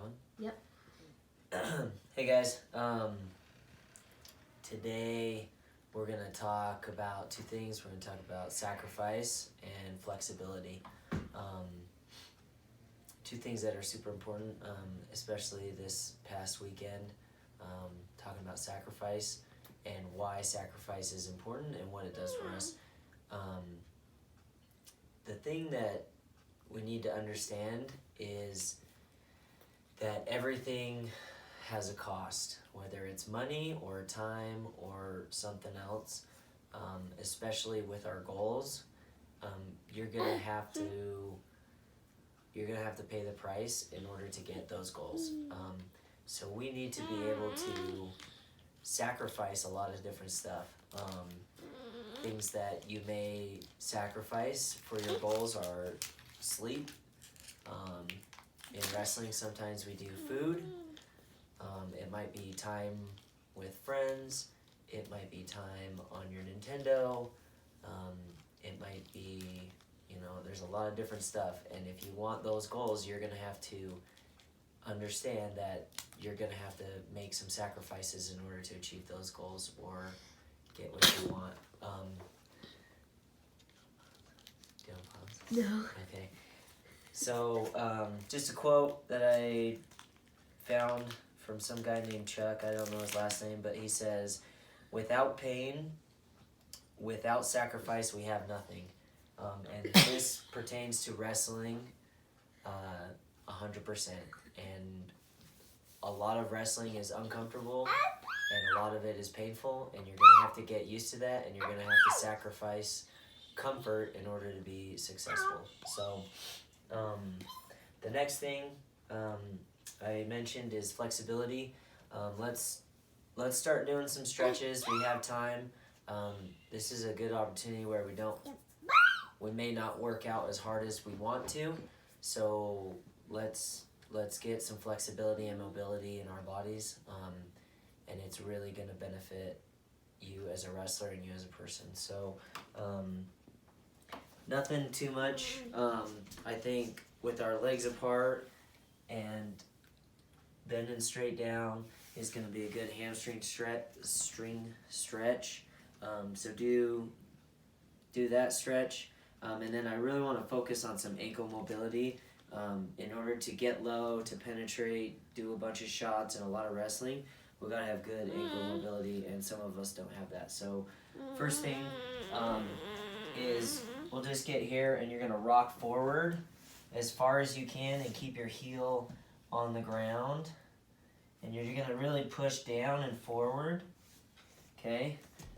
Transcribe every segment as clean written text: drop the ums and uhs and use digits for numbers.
going? Yep. Hey guys, today we're going to talk about two things. We're going to talk about sacrifice and flexibility. Two things that are super important, especially this past weekend, talking about sacrifice and why sacrifice is important and what it does for us. The thing that we need to understand is that everything has a cost, whether it's money or time or something else, especially with our goals. You're gonna have to pay the price in order to get those goals. So we need to be able to sacrifice a lot of different stuff. Things that you may sacrifice for your goals are sleep. In wrestling, sometimes we do food. It might be time with friends. It might be time on your Nintendo. It might be, there's a lot of different stuff. And if you want those goals, you're going to have to understand that you're going to have to make some sacrifices in order to achieve those goals or get what you want. Do you want to pause? No. Okay. So, just a quote that I found from some guy named Chuck. I don't know his last name, but he says, "Without pain, without sacrifice, we have nothing." And this pertains to wrestling 100%. And a lot of wrestling is uncomfortable, and a lot of it is painful, and you're going to have to get used to that, and you're going to have to sacrifice comfort in order to be successful. So, the next thing I mentioned is flexibility. Let's start doing some stretches. We have time. This is a good opportunity where we may not work out as hard as we want to. So let's get some flexibility and mobility in our bodies, and it's really going to benefit you as a wrestler and you as a person. So nothing too much. I think with our legs apart and bending straight down is going to be a good hamstring stretch. So do that stretch. And then I really want to focus on some ankle mobility. In order to get low, to penetrate, do a bunch of shots and a lot of wrestling, we've got to have good ankle mobility, and some of us don't have that. So first thing is we'll just get here, and you're going to rock forward as far as you can and keep your heel on the ground. And you're going to really push down and forward, okay?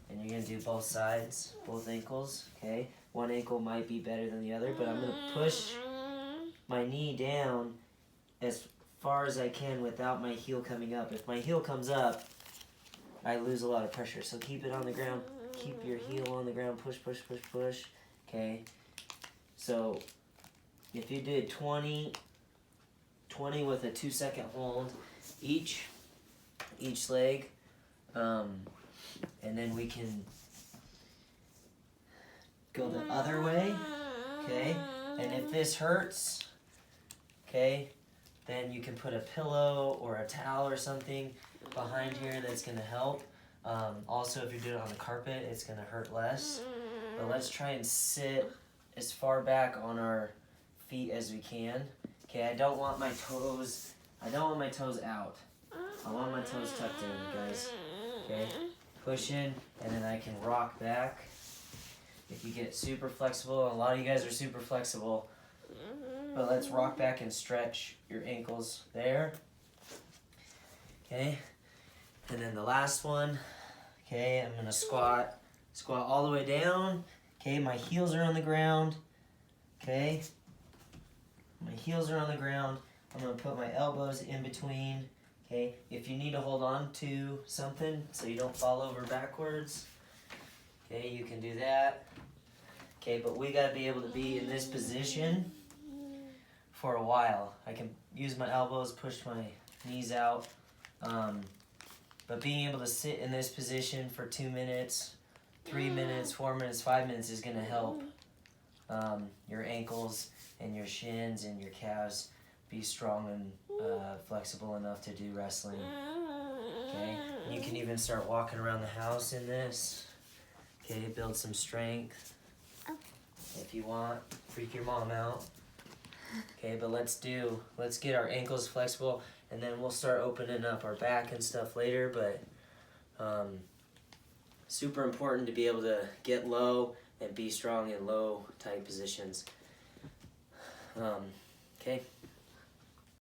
And you're going to do both sides, both ankles, okay? One ankle might be better than the other, but I'm going to push my knee down as far as I can without my heel coming up. If my heel comes up, I lose a lot of pressure. So keep it on the ground. Keep your heel on the ground. Push, push, push, push. Okay? So if you did 20 with a 2-second hold each leg, and then we can go the other way, okay? And if this hurts, okay, then you can put a pillow or a towel or something behind here that's going to help. Also, if you do it on the carpet, it's going to hurt less. But let's try and sit as far back on our feet as we can. Okay, I don't want my toes out. I want my toes tucked in, guys. Okay, push in, and then I can rock back. If you get super flexible, a lot of you guys are super flexible, but let's rock back and stretch your ankles there. Okay, and then the last one, okay, I'm gonna squat all the way down. Okay, my heels are on the ground. Okay, my heels are on the ground. I'm gonna put my elbows in between. Okay, if you need to hold on to something so you don't fall over backwards, okay, you can do that. Okay, but we gotta be able to be in this position for a while. I can use my elbows, push my knees out, but being able to sit in this position for 2 minutes, 3 minutes, 4 minutes, 5 minutes is gonna help your ankles and your shins and your calves be strong and flexible enough to do wrestling. Okay, you can even start walking around the house in this. Okay, build some strength. If you want, freak your mom out. Okay, but let's get our ankles flexible, and then we'll start opening up our back and stuff later, but super important to be able to get low and be strong in low tight positions. Okay.